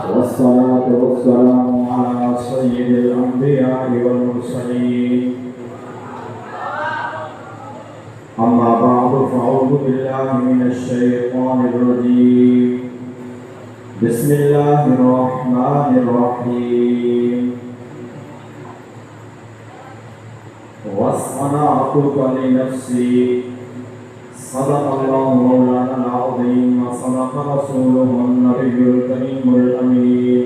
والصلاة والسلام على سيد الأنبياء والمرسلين. أما بعد فأعوذ بالله من الشيطان الرجيم. بسم الله الرحمن الرحيم. واصطنعتك لنفسي. صدق الله مولانا العظيم وصدق رسوله النبي الكريم الأمين.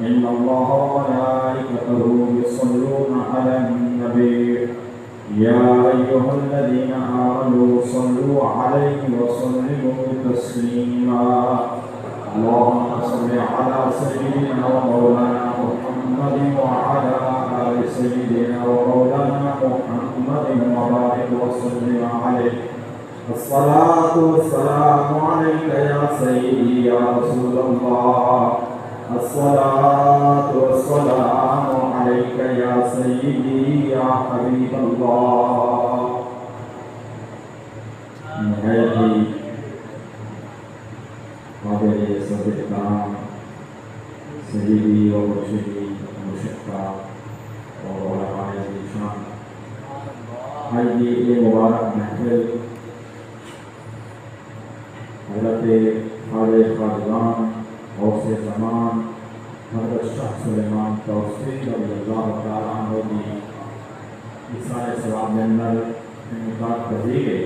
إن الله وملائكته يصلون على النبي يا أيها الذين آمنوا صلوا عليه وسلموا تسليما. اللهم صل على سيدنا ومولانا محمد وعلى آل سيدنا ومولانا محمد وبارك وسلم عليه. الصلاة والسلام عليك يا سيدي يا رسول الله. الصلاة والسلام عليك يا سيدي يا حبيب الله. نهايتي قابل صدقنا سيدي ومرشدي ومشفع وعلماء الشام. آج یہ مبارک محفل حضرت خواجہ خواجگان غوث زمان حضرت شاہ سلیمان توسیع رضی اللہ تعالیٰ عنہ کی اِسرائے ثواب میں اندر انعقاد پذیر ہے.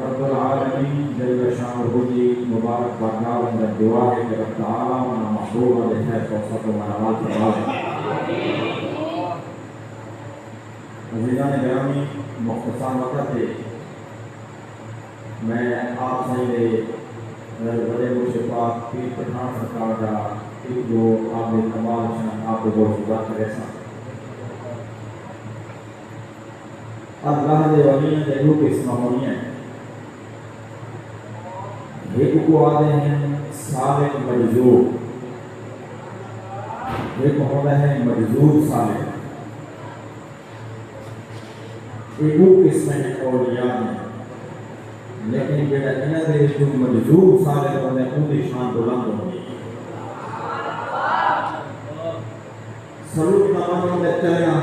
رب العالمین جل شانہ کی مبارک بارگاہ اندر دعا ہے کہ رب تعالیٰ اپنا محبوب علیہ توسط و منوال فرما دے. عزیزان گرامی، مختصر وقت ہے، میں آپ سے بڑے مشفاق پیر پٹھان سرکار کا جو آپ نے کمال شان آپ کو بہت بات کرے سا اللہ دے ولیاں دے روح قسمہ ہونی ہے. ایک کو آدھے ہیں صالح مجذوب، ایک ہوتا ہے مجذوب صالح. ایک قسم ہے اولیاء میں، لیکن جڑا انہاں دے جو مجذوب صالح ہوندے ان دی شان بلند ہوندی ہے. سلوک نمانوں دے چلنا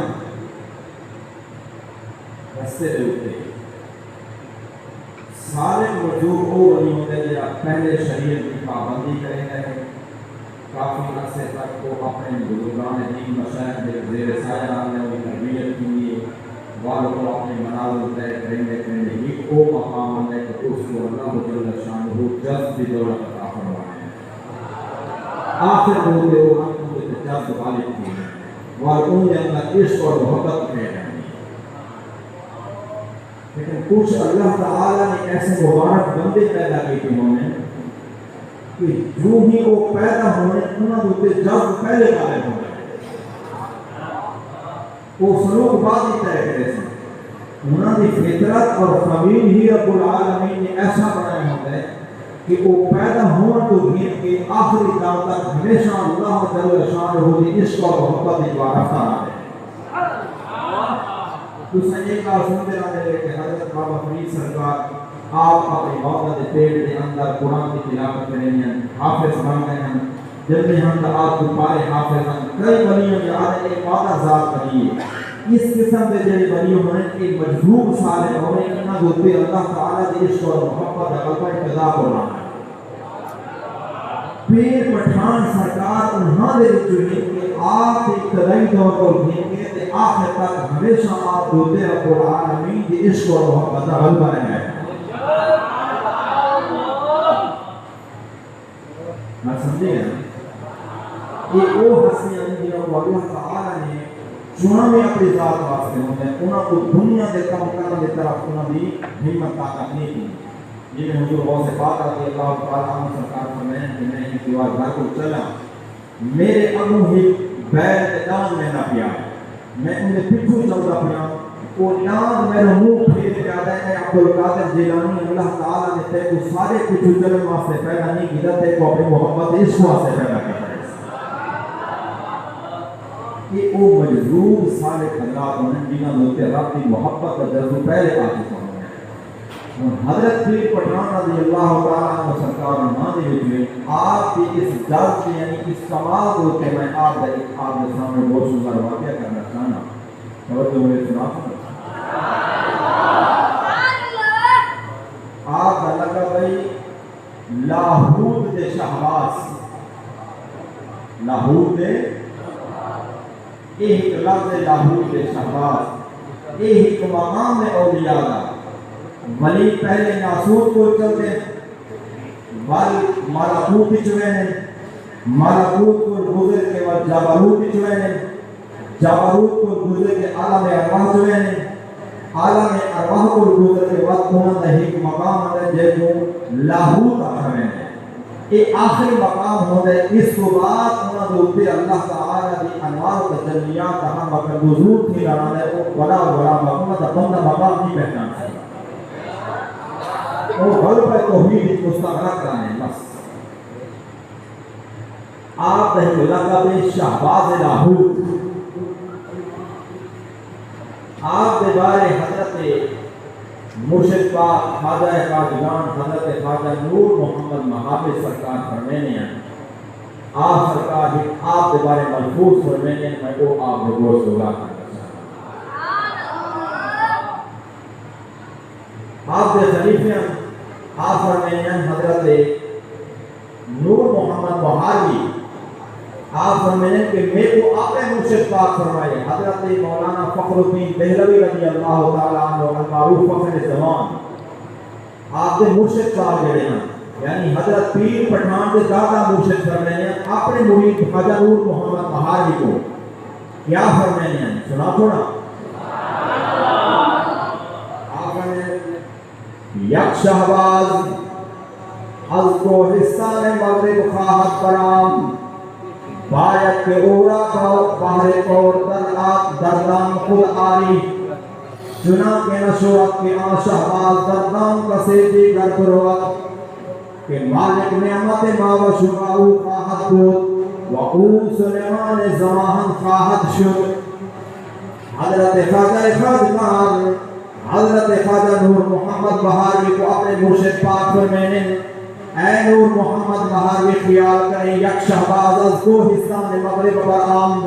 رستے دے اوپر سارے مجذوب وہ ولی ہوندے جڑا پہلے شریعت کی پابندی کرے گئے، کافی عرصے تک وہ اپنے بزرگان دین مشائخ دے زیر سایہ نے ان کی تربیت کی، والوں کو اپنے منازل طے کرنے ایک وہ مقام ہے کہ اس کو اللہ جل شانہ جذب کی دولت عطا فرمائے. آخر ہوتے وہ ہم کو جذب غالب کی ہے اور ان کے اندر عشق اور محبت میں ہے. لیکن کچھ اللہ تعالیٰ نے ایسے مبارک بندے پیدا کی تھی انہوں نے کہ جو ہی وہ پیدا ہونے انہوں نے جذب پہلے غالب ہونے وہ سلوک بعد ہی طے کرے سے. انہوں نے فطرت اور قبیل ہی رب العالمین نے ایسا بنایا ہوتا ہے کہ وہ پیدا ہونے تو گھیر کے آخری دم تک ہمیشہ اللہ جل شانہ ہوتی عشق اور محبت کی وارثہ رہے. تو ایک بار سنتے رہے کہ حضرت بابا فرید سرکار آپ اپنی موت کے پیٹ کے اندر قرآن کی تلاوت کریں ہیں، حافظ بن گئے ہیں. جب بھی ہم آپ کو پارے حافظ ہیں، کئی ولیوں کے آنے ایک وعدہ ذات کریے. اس قسم کے جڑے ولی ہونے ایک مجذوب صالح ہونے انہاں ہوتے اللہ تعالیٰ کے عشق اور محبت کا غلبہ انتظار ہونا ہے. پیر پٹھان سرکار انہاں دے وچوں ہیں کہ آپ ایک طرح دور کو گھین کے تے آخر تک ہمیشہ آپ ہوتے رب العالمین کے عشق اور محبت کا غلبہ ہے. میں سمجھے گا یہ وہ ہستیاں جنہوں کو اللہ تعالیٰ نے چنا میں اپنی ذات واسطے ہوتے ہیں. انہوں کو دنیا کے کم کرنے کی طرف انہوں نے ہمت طاقت نہیں کی. جنہیں حضور غوث پاک رضی اللہ تعالیٰ عنہ سرکار فرمائیں کہ میں ایک دیوار گھر کو چلا، میرے اگوں ہی بیل دان میں نہ پیا، میں انہیں پچھو چلتا پیا، وہ ناز میرے منہ پھیر کے آتا ہے. عبدالقادر جیلانی اللہ تعالیٰ نے تے کو سارے پچھو چلن واسطے پیدا نہیں کیا، تے کو اپنی محبت عشق واسطے پیدا کیا. کہ وہ مجذوب صالح حضرات ہونے جنہوں نے رب کی محبت کا جذب پہلے آتی ہونے. حضرت پیر پٹھان رضی اللہ تعالیٰ عنہ سرکار نہ دے وچ آپ کی اس جذب یعنی اس کمال کو کہ میں آپ کے سامنے بہت سندر واقعہ کرنا چاہنا توجہ ہوئے سنا آپ کا لقب بھائی لاہوت دے شہباز لاہوت دے ایک لفظ لاہوت دے شہباز ایک مقام میں اولیاء دا ولی پہلے ناسوت کو چلتے ملکوت چوئے نے ملکوت کو گزر کے بعد جبروت چوئے نے جبروت کو گزر کے عالم ارواح چوئے نے عالم ارواح کو گزر کے بعد انہوں نے ایک مقام ہے جے کو لاہوت آخر ہے یہ آخری مقام ہوتا ہے اس کو بعد انہوں نے اوپر اللہ تعالیٰ دی انوار و تجلیات ہم مقام حضور تھی لڑانا ہے وہ بڑا مقام ہے بندہ مقام نہیں پہچان ہے وہ گھر پہ توحید مستغرق کرنے بس آپ نے لقب شہباز لاہوت آپ کے بارے حضرت مرشد پاک خواجہ خواجگان حضرت خواجہ نور محمد مہابِ سرکار فرمینے ہیں آپ سرکار آپ کے بارے ملفوظ فرمینے ہیں میں وہ آپ کو گوشت ہوگا کرنا چاہتا آپ کے خلیفے آپ فرمینے ہیں حضرت نور محمد بہاری آپ فرمینے کہ میں کو آپ مرشد پاک فرمائے حضرت مولانا فخر الدین دہلوی رضی اللہ تعالیٰ عنہ المعروف فخر زمان آپ کے مرشد پاک جڑے ہیں یعنی حضرت پیر پٹھان کے دادا مرشد فرمائے ہیں اپنے مرید خواجہ نور محمد بہاری کو کیا فرمائے ہیں سنا تھوڑا آپ فرمائے یک شہباز از کو حصہ مغرب خواہد برام باید کے اورا کا باہر اور دردان خود آری چنانکہ نشوت کے آن شہباز دردان کا سیدی گر پروت کہ مالک نعمت ما و شباؤ خواہد بود و او سلیمان زمان خواہد شد حضرت خواجہ خواجگان حضرت خواجہ نور محمد بہاری کو اپنے مرشد پاک فرمینے اے نور محمد بہاری خیال کریں یک شہباز از کو حصان مغرب پر آمد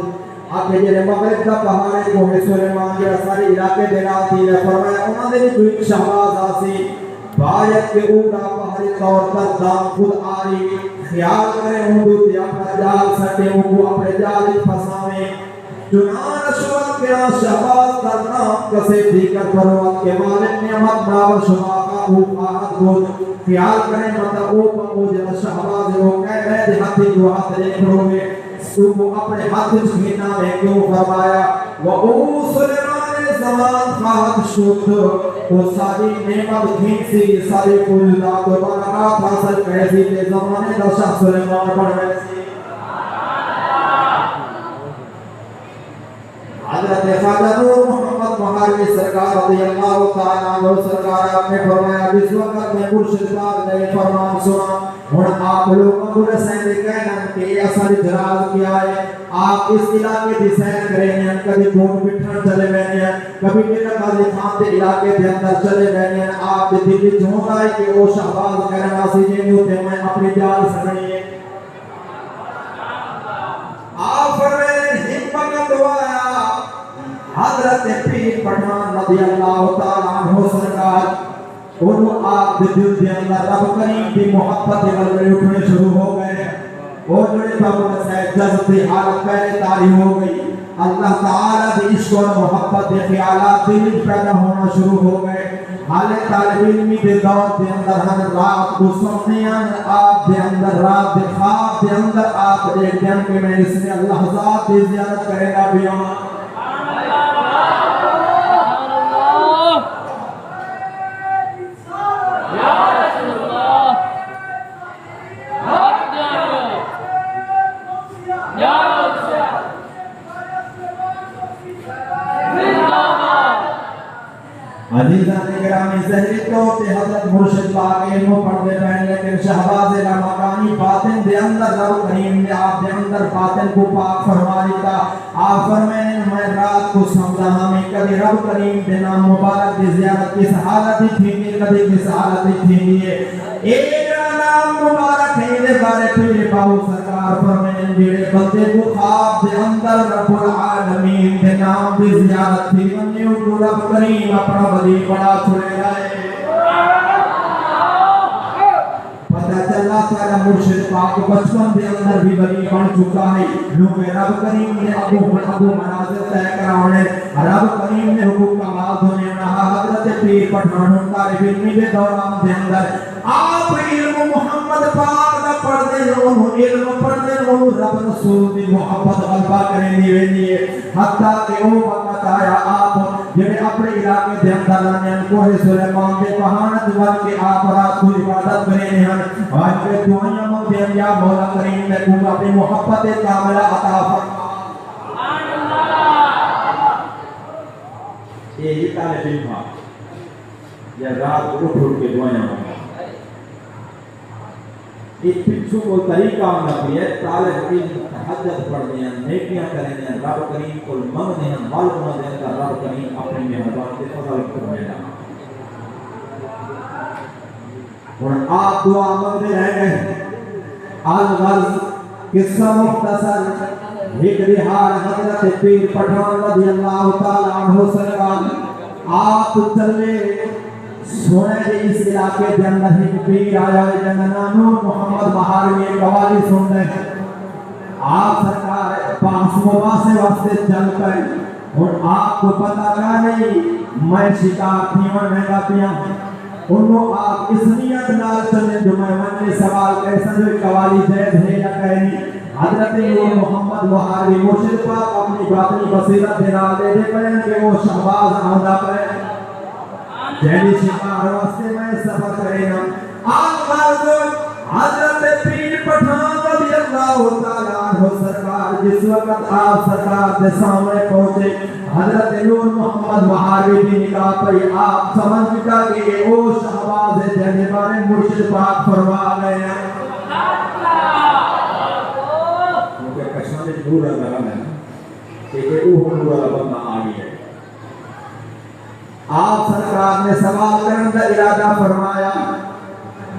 آپ کے جنہیں مغرب کا پہاڑے کو سلیمان یا سارے علاقے دلاتی ہے فرمایا انہوں نے تو ایک شہباز آسی باید کے اوڑا پہاڑی طور پر دام خود آری خیال کریں حدود یا اپنا جال سکتے ان کو اپنے جال پھساویں چنان شوق کے آن شہباز کرنا کسے دیگر پروت کے مالک نعمت ناو شما کا او خواہد بود خیال کریں مطلب او پا او جب شہباز ہو کہہ رہے دے ہاتھی جو ہاتھ لے کھڑو میں اس کو اپنے ہاتھ چھینا میں کیوں فرمایا وَأُو سُلِمَانِ زمان خواہد شد وہ ساری نعمت گھنسی ساری فوجدات و برکات حاصل کیسی کے زمانے دا شاہ سلیمان پر ویسی حضرت خواجہ نور محمد بہاری سرکار رضی اللہ تعالیٰ عنہ سرکار آپ نے فرمایا جس وقت میں مرشد پاک نے فرمان سنا ہن آپ لوگ ابو حسین نے کہنا کہ یہ اثر جراز کیا ہے آپ اس علاقے کی سیر کریں ہیں کبھی گھوم پھرن چلے گئے ہیں کبھی میرا قاضی خان کے علاقے کے اندر چلے گئے ہیں آپ دل کی جھونکا ہے کہ وہ شہباز کرنا سی جن ہوتے میں اپنی جال سکڑی ہے آپ فرمائے حکمت دعایا حضرت پیر پٹھان رضی اللہ تعالیٰ عنہ سرکار انہوں آپ دل کے اندر رب کریم کی محبت غلبے اٹھنے شروع ہو گئے اور جڑے بابا صاحب جذبی حالت پہلے تاری ہو گئی اللہ تعالیٰ کی عشق و محبت کے خیالات دل پیدا ہونا شروع ہو گئے حال طالب علمی دے دور دے اندر ہم رات کو سمنیاں آپ دے اندر رات دے خواب دے اندر آپ ایک دن کے میں اس نے اللہ ذات کی زیارت کرے گا بیان عزیزان گرامی زہری تو تے حضرت مرشد پاک علم پڑھتے پہن لیکن شہباز مکانی باطن دے اندر رب کریم نے آپ دے اندر باطن کو پاک فرما دیتا آپ فرمائیں میں رات کو سمجھا ہمیں کبھی رب کریم دے نام مبارک دی زیارت کس حالت تھی کبھی کس حالت تھی ایک نام مبارک ہے دے بارے پھر باو سرکار فرمائیں جڑے بندے کو خواب دے اندر رب العالمین دے نام دی زیارت تھی بندے کو رب کریم اپنا ولی بڑا چھوڑے گئے پتہ چلا سارا مرشد پاک بچپن دے اندر بھی ولی بن چکا ہے لوگ رب کریم نے ابو مناظر طے کراونے رب کریم نے حکم کمال دھونے حضرت پیر پٹھان طالب علمی دے دوران دے اندر آپ علم محمد پاک دا پڑھ دے علم پڑھ دے رب رسول دی محبت غلبہ کریں دیئے حتیٰ کہ وہ وقت آیا آپ جنہیں اپنے علاقے دے اندر آنے کوہ سلیمان دے پہانت وقت کے آپ رات کو عبادت کریں ہیں آج کے دعائیاں مقدم یا مولا کریم نے کو اپنی محبت کاملہ عطا فرما یہ طالب علم یا رات کو اٹھ کے دعائیاں مقدم ایک پچھو کو طریقہ نبی ہے طالب علم تحجد پڑھنے ہیں نیکیاں کرنے ہیں رب کریم کو منگنے ہیں معلومہ دے گا رب کریم اپنے مہربان سے فضل کرنے گا اور آپ دعا مانگتے رہ گئے الغرض قصہ مختصر ایک بہار حضرت پیر پٹھان رضی اللہ تعالیٰ عنہ سرکار آپ چلے سونے اس علاقے کے اندر ایک پیر آیا ہے جنہاں نام محمد بہار میں قوالی سن رہے ہیں آپ سرکار پاس مباح سے واسطے چل کر اور آپ کو پتا کیا نہیں میں شکار تھی اور میں گاپیاں انہوں آپ اس نیت نال چلے جو میں نے سوال کیسا جو قوالی جائز ہے یا کہیں حضرت نور محمد بہار مرشد پاک اپنی باطنی بصیرت دے دے پڑھیں کہ وہ شہباز آمدہ پڑھیں جہلی شکار واسطے میں سفر کرے گا حضرت پیر پٹھان رضی اللہ تعالیٰ عنہ سرکار جس وقت آپ سرکار دے سامنے پہنچے حضرت نور محمد بہاری بھی نکاح پہ آپ سمجھ چکا کہ وہ شہباز ہے جہنے بارے مرشد پاک فرما گئے ہیں کیونکہ کشمہ دور رہا ہے کہ وہ نور بندہ آگی ہے آپ سرکار نے سوال کرنے کا ارادہ فرمایا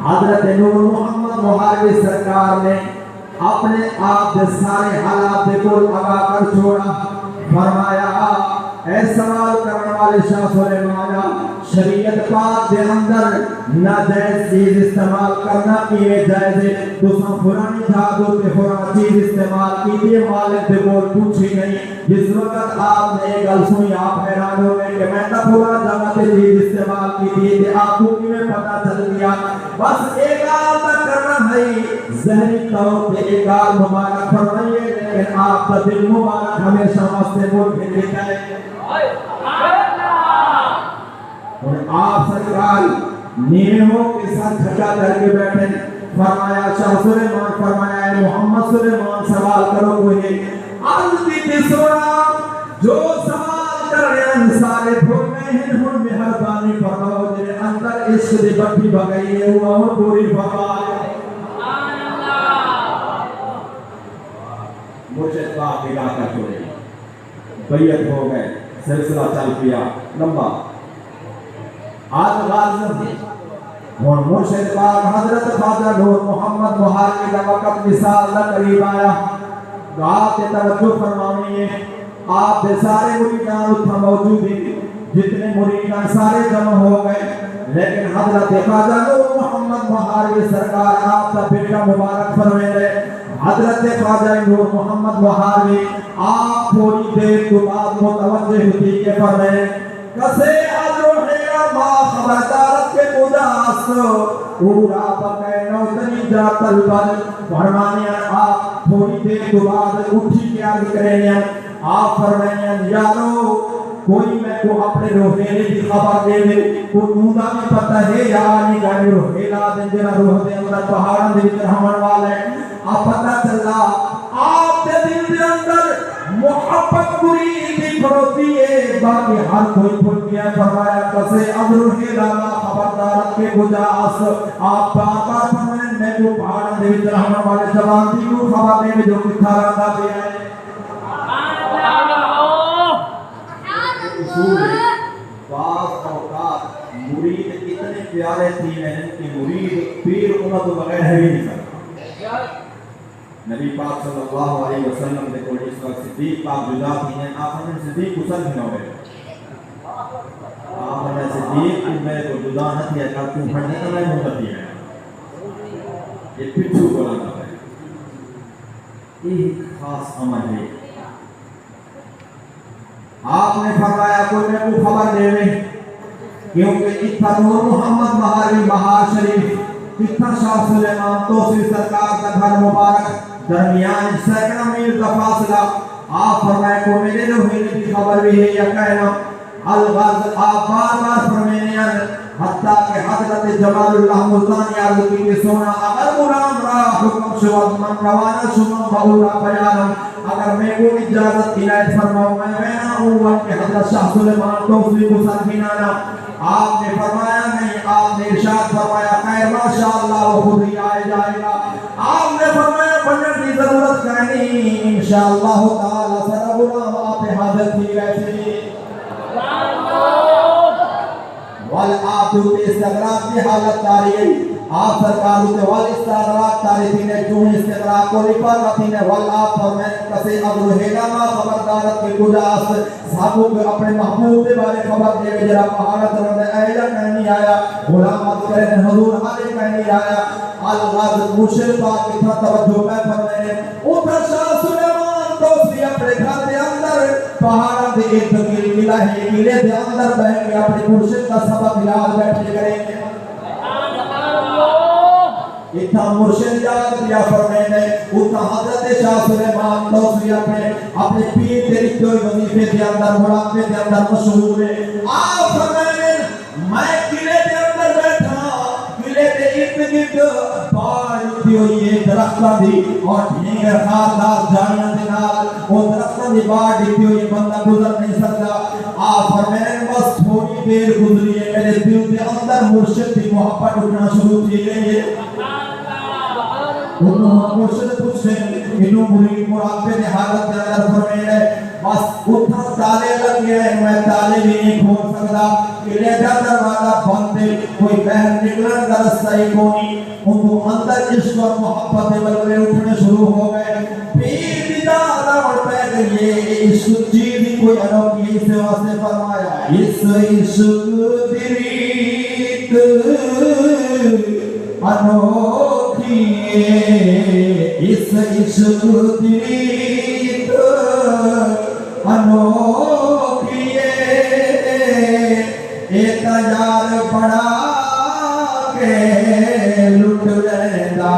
حضرت نور محمد بہاری سرکار نے اپنے آپ کے سارے حالات کو آگاہ کر چھوڑا فرمایا اے سوال کرنے والے شاہ سلیمان شریعت پاک دے اندر ناجائز چیز استعمال کرنا کیے جائز ہے دوسرا پرانی جادو پہ پرانی چیز استعمال کیجیے مالک دے بول پوچھی نہیں جس وقت آپ نے ایک گل سنی آپ حیران ہو گئے کہ میں نے پورا جگہ پہ چیز استعمال کی تھی کہ آپ کو کیوں پتا چل گیا بس ایک آل تک کرنا ہے ذہنی طور پہ ایک آل مبارک فرمائیے لیکن آپ کا دل مبارک ہمیشہ مستے مول کے جائے اور آپ سرکار نیموں کے ساتھ کھٹا کر کے بیٹھے فرمایا شاہ سلیمان فرمایا ہے محمد سلیمان سوال کرو کوئی عرض کی سوڑا جو سوال کر رہے ہیں سارے بھوگے ہیں ہن مہربانی فرماؤ جنہیں اندر عشق دی بٹھی بگئی ہے وہ اور پوری فرمایا مرشد پاک علاقہ چھوڑے بیعت ہو گئے سلسلہ چل پیا لمبا آج غازم اور مرشد پاک حضرت خواجہ نور محمد بہاری کا وقت مثال نہ قریب آیا تو آپ کے توجہ فرمانی ہے آپ کے سارے مریدان اتنا موجود ہیں جتنے مریدان سارے جمع ہو گئے لیکن حضرت خواجہ نور محمد بہاری سرکار آپ کا بیٹا مبارک فرمائے رہے حضرت خواجہ نور محمد بہاری آپ تھوڑی دیر کے بعد متوجہ ہوتی کہ فرمائے کسے ماں خبردارت کے قداس پورا بقینو تنی جات البر فرمانیاں آپ تھوڑی دیر کے بعد اٹھی کے آگے کریں آپ فرمانیاں یارو کوئی میں کو اپنے روحیلے کی خبر دے دے کوئی نودا میں پتہ ہے یا آنی گانے روحیلہ دن جنہ روح دے اندر پہاڑاں دے وچ رہن والے آپ پتہ چلا آپ دے دل دے اندر محبت مرید کھڑوتی ہے باقی ہر کوئی کھل گیا فرمایا کسے اب روحیلہ خبردارت کے گجاس آپ پاپا فرمائیں میں کو پہاڑاں دے وچ رہن والے جوان دی کو خبر دے جو کتھا رہندا پیا ہے اصول بعض اوقات مرید اتنے پیارے تھی ہیں کہ مرید پیر انہاں تو بغیر ہے ہی نہیں سکتا نبی پاک صلی اللہ علیہ وسلم دے کوئی اس وقت صدیق پاک جدا تھی ہیں آپ نے صدیق اسل بھی نہ ہوئے آپ نے صدیق میں کو جدا نہ تھی اگر تم پڑھنے کا میں مدد دیا ہے یہ پچھو بولا تھا ایک خاص عمل ہے آپ نے فرمایا کوئی میں کو خبر دے میں کیونکہ اتنا نور محمد مہاری مہار شریف اتنا شاہ سلیمان توسری سرکار کا گھر مبارک درمیان سیکنہ میل کا فاصلہ آپ فرمائے کو میرے روحی کی خبر بھی ہے یا کہنا الغاز آپ بار بار فرمینے حتیٰ کہ حضرت جمال اللہ ملتانی عرض کی سونا اگر غلام را حکم شواد من روانہ شمم بہورا بیانم اگر میں کو اجازت عنایت فرماؤں میں وینا ہوا کہ حضرت شاہ سلیمان توسری کو سرکینانا آپ نے فرمایا نہیں آپ نے ارشاد فرمایا خیر ماشاءاللہ وہ خود ہی آئے جائے گا آپ نے فرمایا بننے کی ضرورت کرنی انشاءاللہ تعالی سر غلام آپ حاضر تھی ویسے والآب دوتے استغراق کی حالت تاری ہے آپ سرکار دوتے والاستغراق تاری تینے چون استغراق کو لپاقا تینے والآب فرمین کسی ابرو حیداما خبردارت کی گجاست صحابوں کے اپنے محبوب دے بارے خبر دے جرا پہاڑت رہنے ایجا کہنی آیا غلامت کرنے حضور حالے کہنی آیا الغاز مشرف پاک اتنا توجہ میں فرمینے اتر شاہ سلیمان دوسری اپنے گھر دے اندر پہاڑا دے ایک دکیل ملا ہے ملے دے اندر بہن کے اپنے مرشد کا سبب علاج بیٹھے کریں گے اتنا مرشد یاد کیا فرمینے اتنا حضرت شاہ سلیمان دوسری اپنے پیر تیری کوئی وظیفے دے اندر مراقبے دے اندر مشہور ہے آپ فرمینے میں قلعے دے اندر بیٹھا قلعے دے ارد پہاڑ اٹھی ہوئی ہے درختہ دی اور ڈھینگر خاردار جانیاں دے نال وہ درختہ دی باڑ اٹھی ہوئی بندہ گزر نہیں سکتا آپ فرمینے بس تھوڑی دیر گزری ہے میرے دل کے اندر مرشد کی محبت اٹھنا شروع کی گئی ہے انہوں مرشد پوچھے انہوں مرید مراقبے دے حالت دے اندر فرمینے بس اتنا تالے لگ گئے ہیں میں تالے بھی نہیں کھول سکتا قلعے کا دروازہ بند ہے کوئی بہر نکلن کا رستہ ہی کونی انہوں اندر عشق اور محبت بلبلے اٹھنے شروع ہو گئے پیر دیدہ اور پہ گئیے عشق چیزی کوئی انوکی اس سے واسطے فرمایا اس عشق دریت انوکی اس عشق دریت انوکی ایک یار پڑا کے لٹ لینا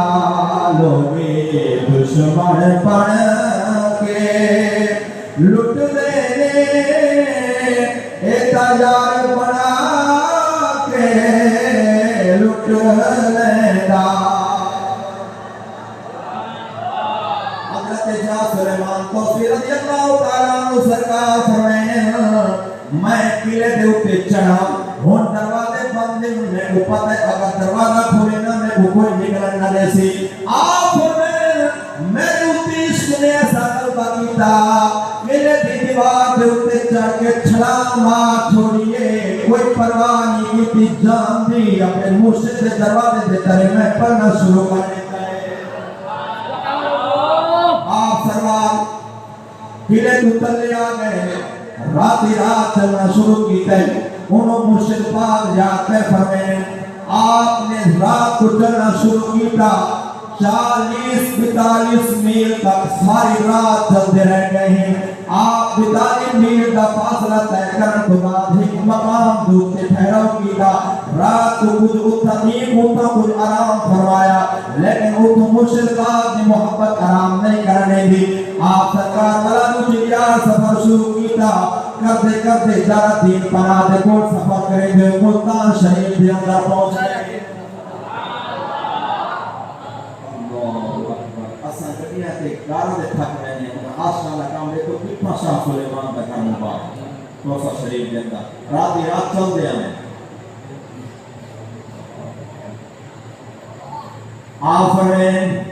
لوگے دشمن پڑ کے لٹ لینے ایک یار پڑا کے لٹ لینا حضرت شاہ سلیمان توسری رضی اللہ تعالیٰ عنہ سرکار فرمائے میں قلعے دے اوپر چڑھا ہن دروازے بند میں کو پتہ ہے اگر دروازہ کھولے نہ میں کو کوئی نکلن نہ دے سی آپ میں اسی عشق نے ایسا قلبہ کیتا میرے دیوار دے اوپر چڑھ کے چھلانگ مار چھوڑیے کوئی پرواہ نہیں کی جان دی اپنے مرشد کے دروازے دے ترے میں پڑھنا شروع کر دیتا ہے آپ سروار قلعے تو تلے آ گئے راتی رات چلنا شروع کی تے انہوں مرشد پاک جاتے فرمائے آپ نے رات کو چلنا شروع کی تھا 40-42 میل تک ساری رات چلتے رہ گئے ہیں آپ 42 میل کا فاصلہ طے کرنے کے بعد ایک مقام دور سے ٹھہراؤ کی تھا رات کو کچھ اتنی ہوتا کچھ آرام فرمایا لیکن وہ تو مرشد پاک نے محبت آرام نہیں کرنے دی آپ سرکار والا نجیہ سفر شروع کی تھا کرتے کرتے جارہ دین پناہ دے کوٹ سفر کرے جو ملتان شریف دے اندر پہنچ گئے اساں کتنا تے کاروں دے تھک رہے ہیں آسمان کا کام دیکھو کتنا شاہ سلیمان کا کام مبارک کوسا شریف دے اندر رات چل دے ہمیں آپ فرمائیں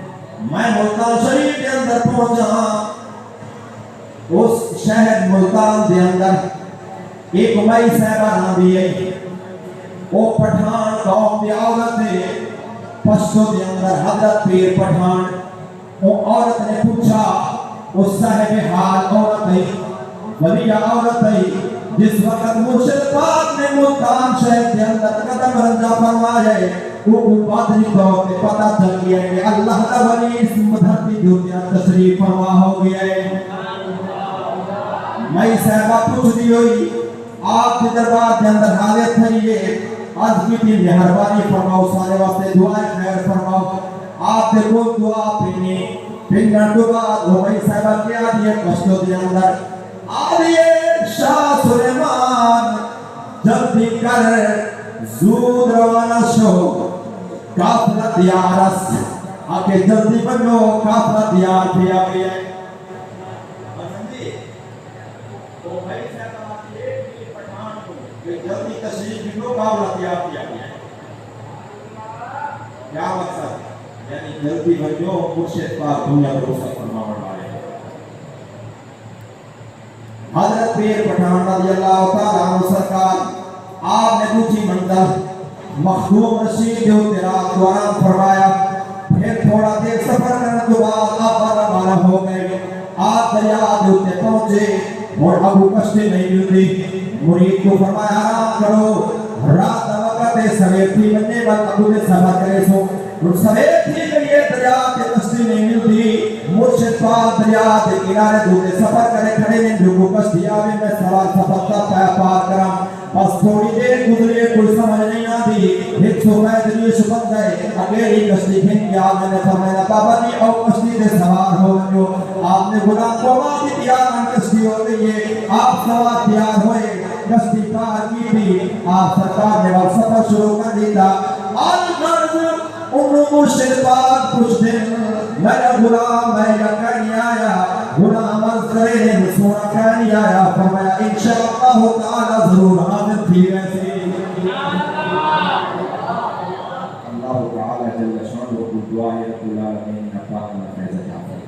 میں ملتان شریف کے اندر پہنچا، اس شہر ملتان کے اندر ایک مائی صاحبہ نام بھی ہے، وہ پٹھان قوم کی عورت ہے، پشتو کے اندر حضرت پیر پٹھان، وہ عورت نے پوچھا، اس صاحب حال عورت ہے، ولی عورت ہے، جس وقت مرشد پاک نے ملتان شہر کے اندر قدم رنجا فرمایا ہے، وہ باطنی طور پہ پتہ چل گیا ہے کہ اللہ کا ولی اس دھرتی دنیا تشریف فرما ہو گیا ہے۔ میں صاحبہ پوچھ دی ہوئی آپ کے دربار کے اندر حاضر تھے، آج کی بھی مہربانی فرماؤ، سارے واسطے دعائیں خیر فرماؤ، آپ کے کو دعا پینی پھر دعا دو میں صاحبہ کیا دیئے پشتو کے اندر آدھیے شاہ سلیمان جلدی کر زود روانہ شو کافلہ دیارس آکے جلدی بنو کافلہ دیار بھی آگئی ہے۔ تو بھائی صاحب آتی ہے کہ پٹھان کو کہ جلدی تشریف بنو کافلہ دیار بھی آگئی ہے۔ کیا مقصد؟ یعنی جلدی بنو مرشد پاک دنیا کو رسل فرما بڑھائے۔ حضرت پیر پٹھان رضی اللہ تعالیٰ عنہ سرکار آپ نے دوسری منزل مخدوم رشید جو تیرات دواران فرمایا، پھر تھوڑا دیر سفر کرنے کے بعد آپ روانہ ہو گئے، آپ دریا دوتے پہنچے اور ابو کشتی نہیں ملتی، مرید کو فرمایا آرام کرو، رات وقت سویر تھی بننے بعد ابو نے سفر کرے سو، اور سویر تھی کہ یہ دریا کے کشتی نہیں ملتی، مرشد پاک دریا کے کنارے دوتے سفر کرے کھڑے نے جو کو کشتی آوے میں سوال سفر کا پار کرام، بس تھوڑی دیر گزرے کوئی سمجھ نہیں آتی، ایک سوکھائے دلیے شپن گئے، اگیری کشتی کھن کے آگے نے فرمایا بابا جی او کشتی دے سوار ہو جو، آپ نے غلام قوما کی تیار کشتی ہو گئی ہے، آپ سوار تیار ہوئے، کشتی پار کی بھی، آپ سرکار نے وقت سفر شروع کر دیتا، آج انہوں مرشد پاک کچھ دن میرا غلام میں یقینی آیا، غلام عرض کرے نے مسورہ کہنی آیا، فرمایا انشاءاللہ تعالی ضرور حاضر تھی ویسے۔ اللہ تعالی جل شانہ کو دعا ہے رب العالمین کا پاک نفیذ جاتا ہے۔